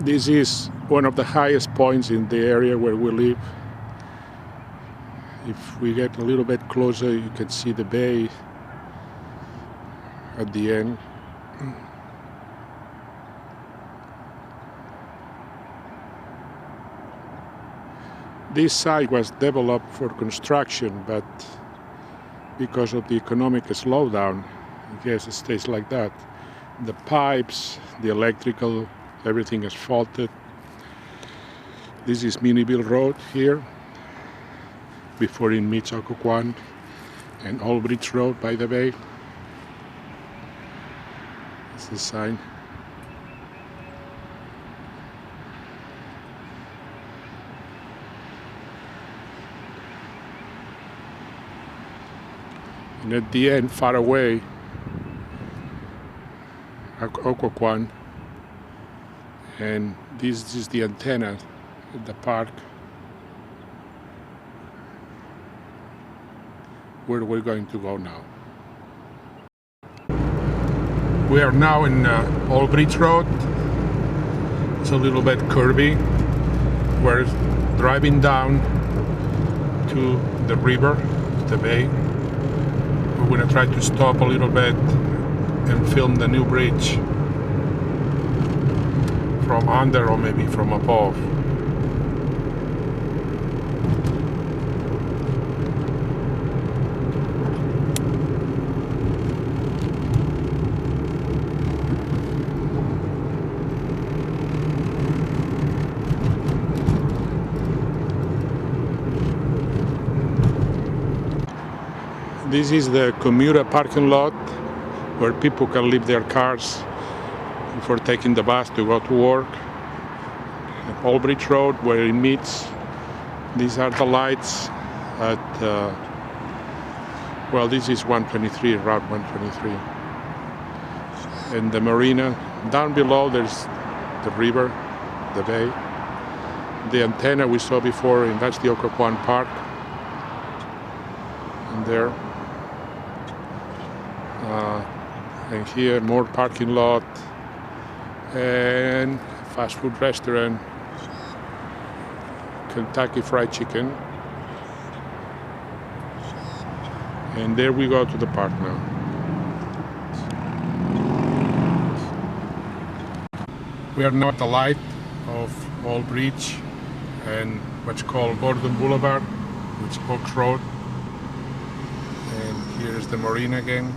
This is one of the highest points in the area where we live. If we get a little bit closer, you can see the bay at the end. This site was developed for construction, but because of the economic slowdown, I guess it stays like that. The pipes, the electrical, everything is faulted. This is Miniville Road here, before it meets Occoquan, and Old Bridge Road by the bay. This is the sign. And at the end, far away, Occoquan, and this is the antenna at the park where we're going to go now. We are now in Old Bridge Road. It's a little bit curvy. We're driving down to the river, the bay. We're going to try to stop a little bit and film the new bridge from under or maybe from above. This is the commuter parking lot where people can leave their cars before taking the bus to go to work. Old Bridge Road where it meets. These are the lights at, well, this is 123, Route 123. And the marina. Down below there's the river, the bay. The antenna we saw before, and that's the Occoquan Park. And there. And here more parking lot and fast food restaurant, Kentucky Fried Chicken. And there we go to the park now. We are now at the light of Old Bridge and what's called Gordon Boulevard, which is Oaks Road. And here is the marina again.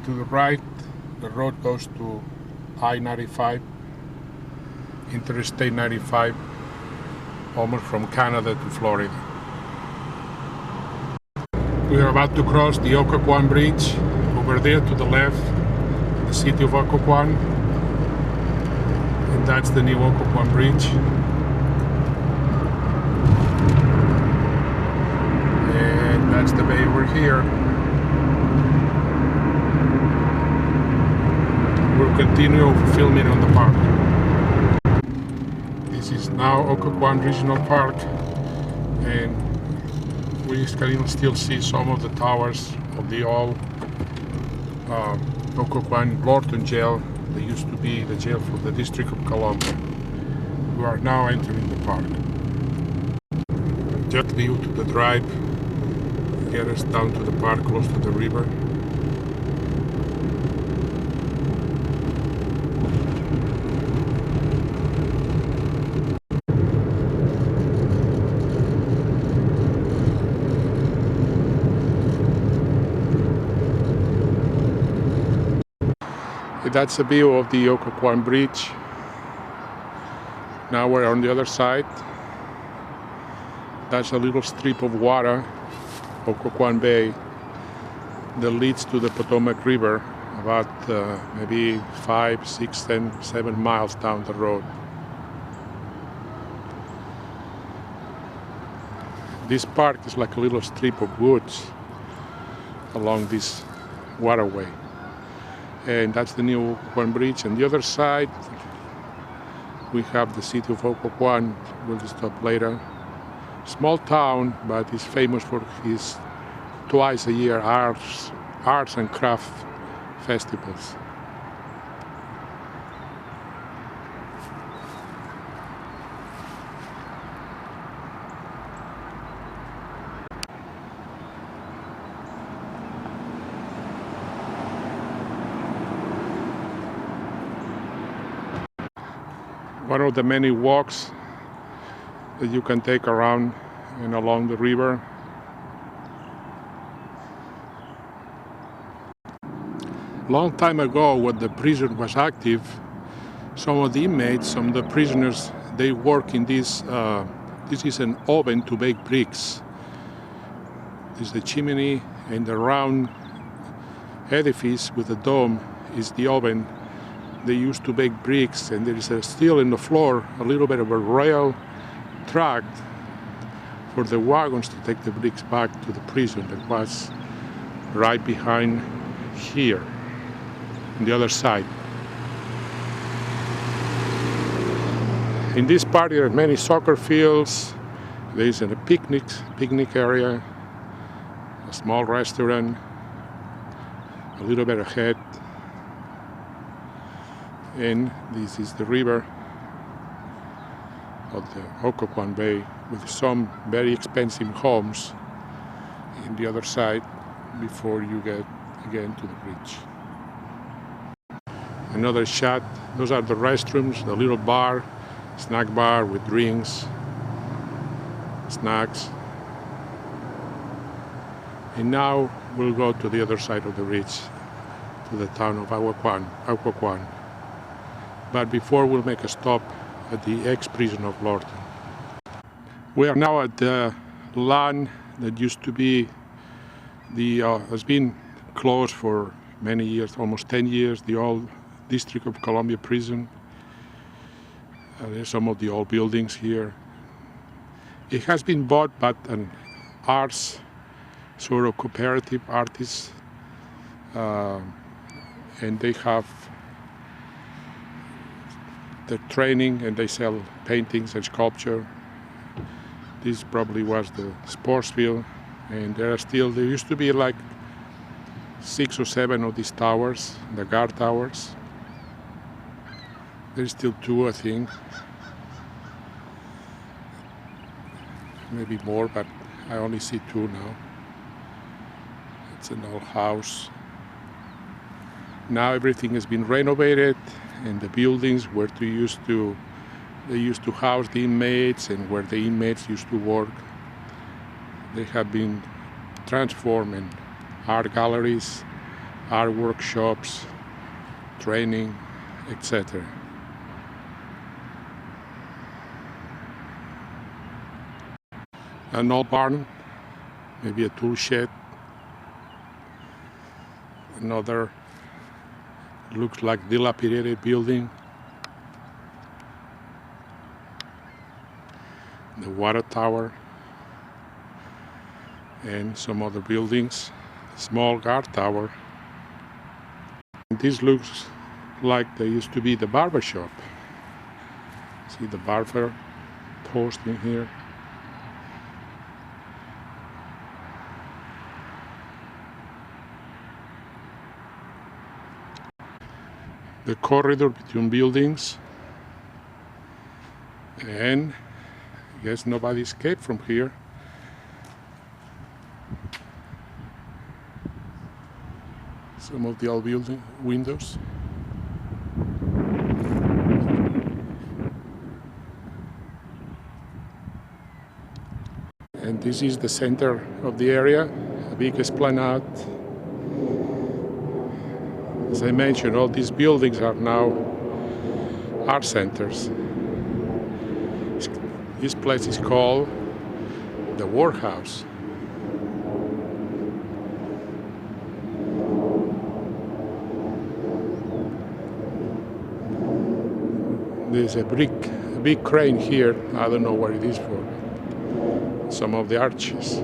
To the right, the road goes to I-95, Interstate 95, almost from Canada to Florida. We are about to cross the Occoquan Bridge. Over there to the left, the city of Occoquan, and that's the new Occoquan Bridge. And that's the bay over here. We'll continue filming on the park. This is now Occoquan Regional Park, and we can still see some of the towers of the old Occoquan Lorton jail. They used to be the jail for the District of Columbia. We are now entering the park. Jet view to the drive, get us down to the park close to the river. That's a view of the Occoquan Bridge. Now we're on the other side. That's a little strip of water, Occoquan Bay, that leads to the Potomac River, about maybe 5, 6, 10, 7 miles down the road. This park is like a little strip of woods along this waterway. And that's the new Occoquan Bridge. And the other side, we have the city of Occoquan. We'll stop later. Small town, but it's famous for his twice a year arts and craft festivals. one of the many walks that you can take around and along the river. Long time ago, when the prison was active, some of the inmates, some of the prisoners, they work in this. This is an oven to bake bricks. This is the chimney, and the round edifice with the dome is the oven they used to bake bricks. And there is still in the floor a little bit of a rail track for the wagons to take the bricks back to the prison that was right behind here, on the other side. In this part there are many soccer fields. There is a picnic area, a small restaurant, a little bit ahead. And this is the river of the Occoquan Bay with some very expensive homes in the other side before you get again to the bridge. Another shot, those are the restrooms, the little bar, snack bar with drinks, snacks. And now we'll go to the other side of the bridge, to the town of Occoquan. But before we'll make a stop at the ex-prison of Lorton. We are now at the land that used to be has been closed for many years, almost 10 years, the old District of Columbia prison. There's some of the old buildings here. It has been bought by an arts, sort of cooperative artists, and they have their training and they sell paintings and sculpture. This probably was the sports field, and there used to be like 6 or 7 of these towers, the guard towers. There's still 2, I think. Maybe more, but I only see 2 now. It's an old house. Now everything has been renovated, and the buildings where they used to house the inmates and where the inmates used to work, they have been transformed in art galleries, art workshops, training, etc. An old barn, maybe a tool shed. Another looks like dilapidated building. The water tower and some other buildings. Small guard tower. And this looks like there used to be the barber shop. See the barber post in here. The corridor between buildings, and I guess nobody escaped from here. Some of the old building windows. And this is the center of the area, a big esplanade. As I mentioned, all these buildings are now art centers. This place is called the Workhouse. There's a big crane here. I don't know what it is for. Some of the arches.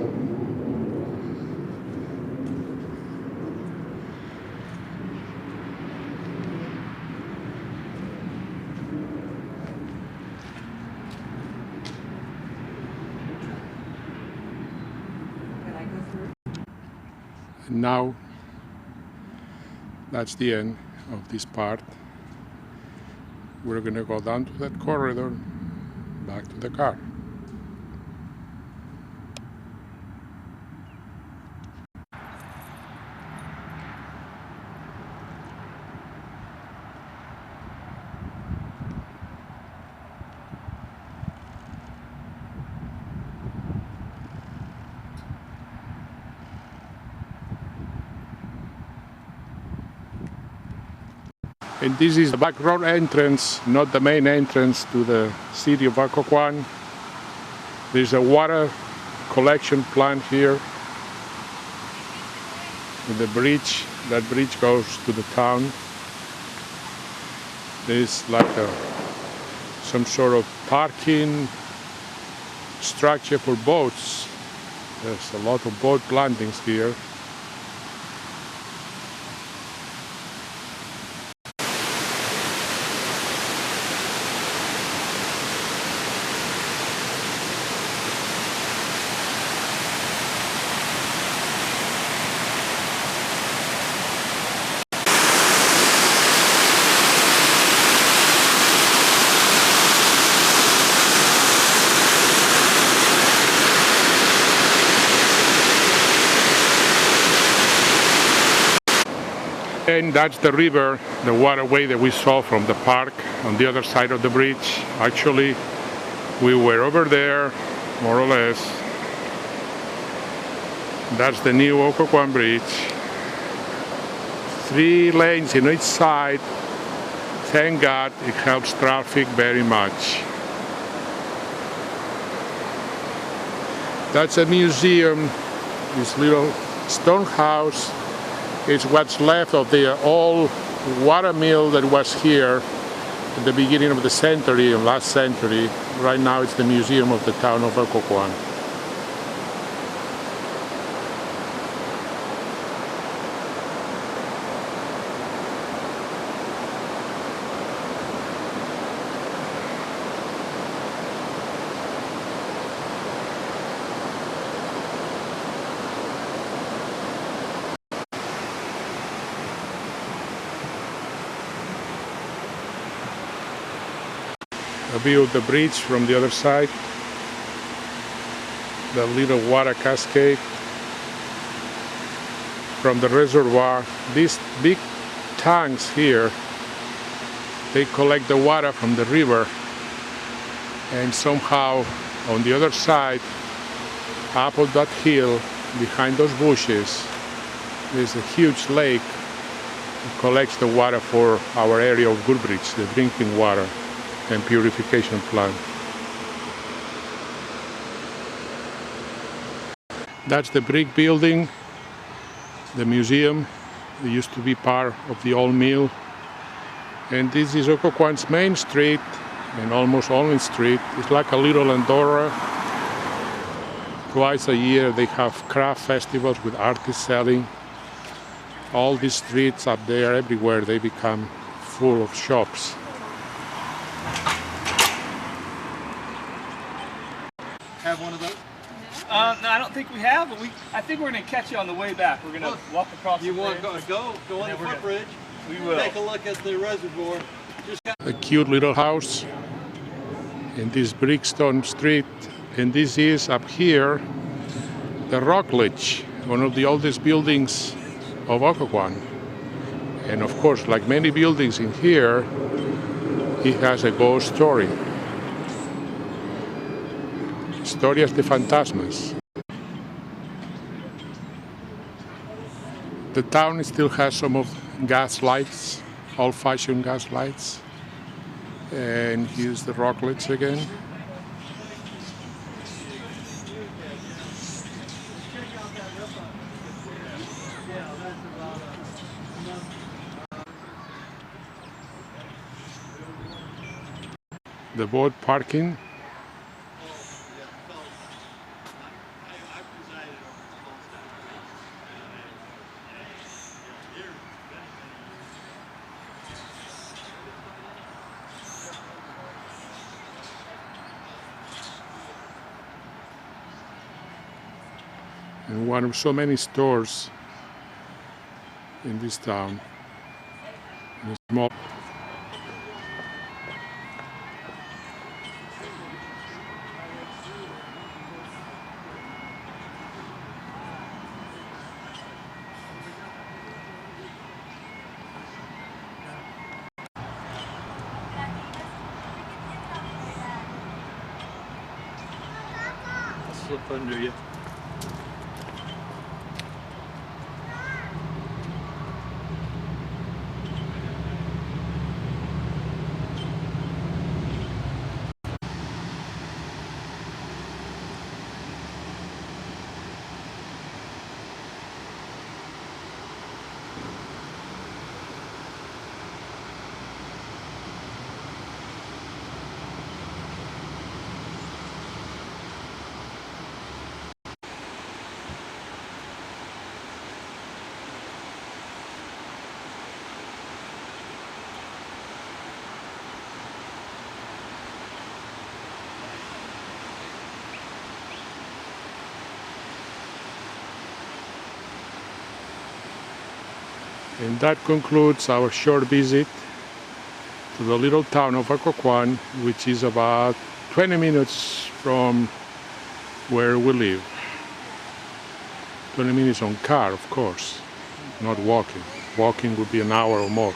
And now that's the end of this part. We're going to go down to that corridor, back to the car. And this is the back road entrance, not the main entrance to the city of Occoquan. There's a water collection plant here. And the bridge, that bridge goes to the town. There's like some sort of parking structure for boats. There's a lot of boat landings here. And that's the river, the waterway that we saw from the park on the other side of the bridge. Actually, we were over there, more or less. That's the new Occoquan Bridge. 3 lanes in each side. Thank God, it helps traffic very much. That's a museum, this little stone house. It's what's left of the old water mill that was here at the beginning of the century, last century. Right now it's the museum of the town of Occoquan. A view of the bridge from the other side, the little water cascade from the reservoir. These big tanks here, they collect the water from the river, and somehow on the other side, up on that hill, behind those bushes, there's a huge lake that collects the water for our area of Goodbridge, the drinking water and purification plant. That's the brick building, the museum. It used to be part of the old mill. And this is Occoquan's main street and almost only street. It's like a little Andorra. Twice a year they have craft festivals with artists selling. All these streets up there, everywhere, they become full of shops. Have one of those? No, I don't think we have, but I think we're going to catch you on the way back. We're going to walk across You the want bridge. to go on the footbridge? We will. Take a look at the reservoir. A cute little house in this brickstone street. And this is up here, the Rockledge, one of the oldest buildings of Occoquan. And of course, like many buildings in here, it has a ghost story. Historias de fantasmas. The town still has some of gas lights, old-fashioned gas lights. And here's the Rockledge again. The boat parking. And one of so many stores in this town. In a small Slip under you. And that concludes our short visit to the little town of Occoquan, which is about 20 minutes from where we live. 20 minutes on car, of course, not walking. Walking would be an hour or more.